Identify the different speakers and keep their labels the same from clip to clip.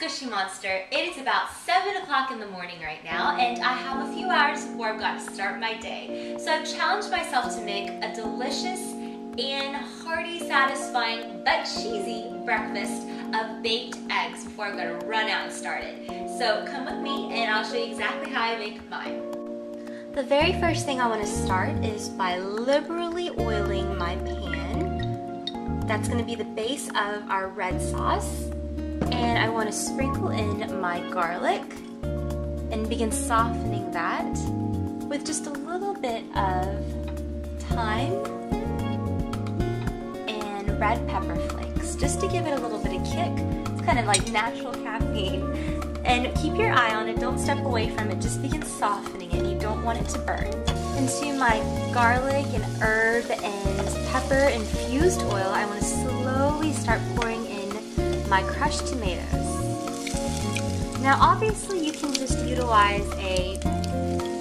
Speaker 1: Squishy Monster. It is about 7 o'clock in the morning right now, and I have a few hours before I've got to start my day. So I've challenged myself to make a delicious and hearty, satisfying, but cheesy breakfast of baked eggs before I've got to run out and start it. So come with me and I'll show you exactly how I make mine. The very first thing I want to start is by liberally oiling my pan. That's going to be the base of our red sauce. And I want to sprinkle in my garlic and begin softening that with just a little bit of thyme and red pepper flakes, just to give it a little bit of kick. It's kind of like natural caffeine. And keep your eye on it, don't step away from it, just begin softening it. You don't want it to burn. Into my garlic and herb and pepper infused oil, I want to slowly start pouring in my crushed tomatoes. Now obviously you can just utilize a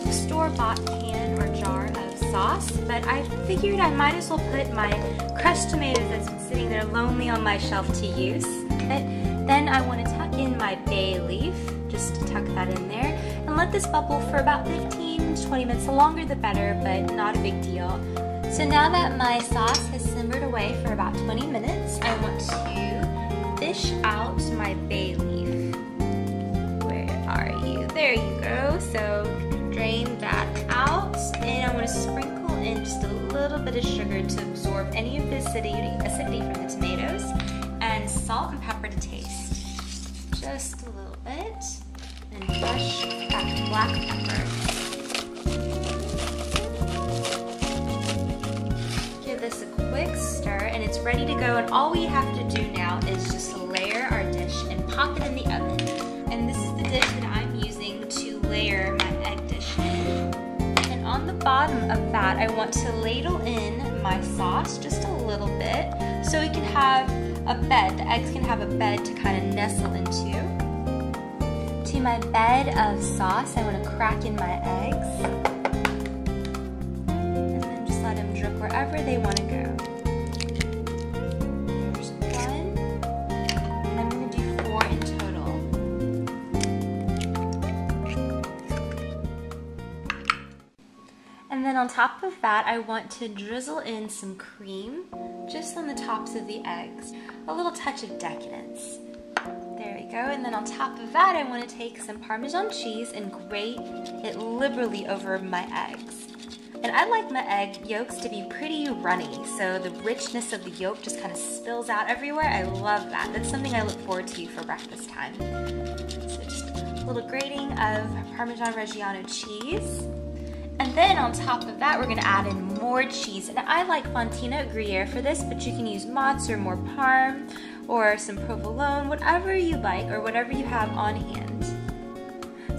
Speaker 1: store-bought can or jar of sauce, but I figured I might as well put my crushed tomatoes that's been sitting there lonely on my shelf to use. But then I want to tuck in my bay leaf, just to tuck that in there, and let this bubble for about 15 to 20 minutes. The longer the better, but not a big deal. So now that my sauce has simmered away for about 20 minutes, I want to fish out my bay leaf. Where are you? There you go. So drain that out, and I want to sprinkle in just a little bit of sugar to absorb any of the acidity from the tomatoes, and salt and pepper to taste. Just a little bit, and fresh black pepper. Give this a quick stir, and it's ready to go. And all we have to do now is just layer our dish and pop it in the oven. And this is the dish that I'm using to layer my egg dish in. And on the bottom of that, I want to ladle in my sauce just a little bit, so it can have a bed. The eggs can have a bed to kind of nestle into. To my bed of sauce, I want to crack in my eggs, and then just let them drip wherever they want to go. There's one, and I'm going to do 4 in total. And then on top of that, I want to drizzle in some cream just on the tops of the eggs. A little touch of decadence. There we go. And then on top of that, I want to take some Parmesan cheese and grate it liberally over my eggs. And I like my egg yolks to be pretty runny, so the richness of the yolk just kind of spills out everywhere. I love that. That's something I look forward to for breakfast time. So just a little grating of parmigiano-reggiano cheese. And then on top of that, we're going to add in more cheese. And I like fontina or gruyere for this, but you can use mozz or more parm or some provolone, whatever you like or whatever you have on hand.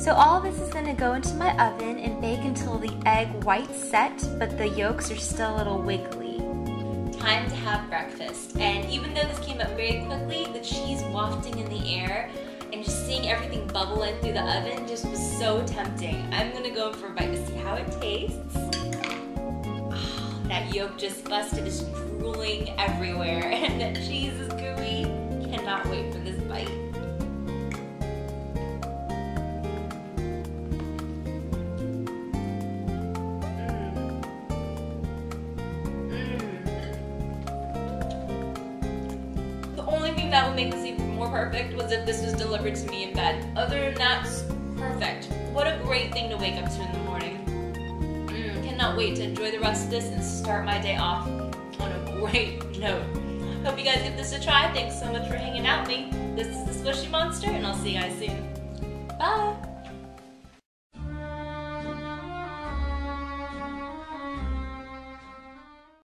Speaker 1: So all of this is going to go into my oven and bake until the egg white's set, but the yolks are still a little wiggly. Time to have breakfast. And even though this came up very quickly, the cheese wafting in the air and just seeing everything bubble in through the oven just was so tempting. I'm gonna go in for a bite to see how it tastes. Oh, that yolk just busted, is drooling everywhere, and that cheese is gooey. Cannot wait for this bite. The only thing that would make this even more perfect was if this was delivered to me in bed. Other than that, it's perfect. What a great thing to wake up to in the morning. Cannot wait to enjoy the rest of this and start my day off on a great note. Hope you guys give this a try. Thanks so much for hanging out with me. This is the Squishy Monster, and I'll see you guys soon. Bye!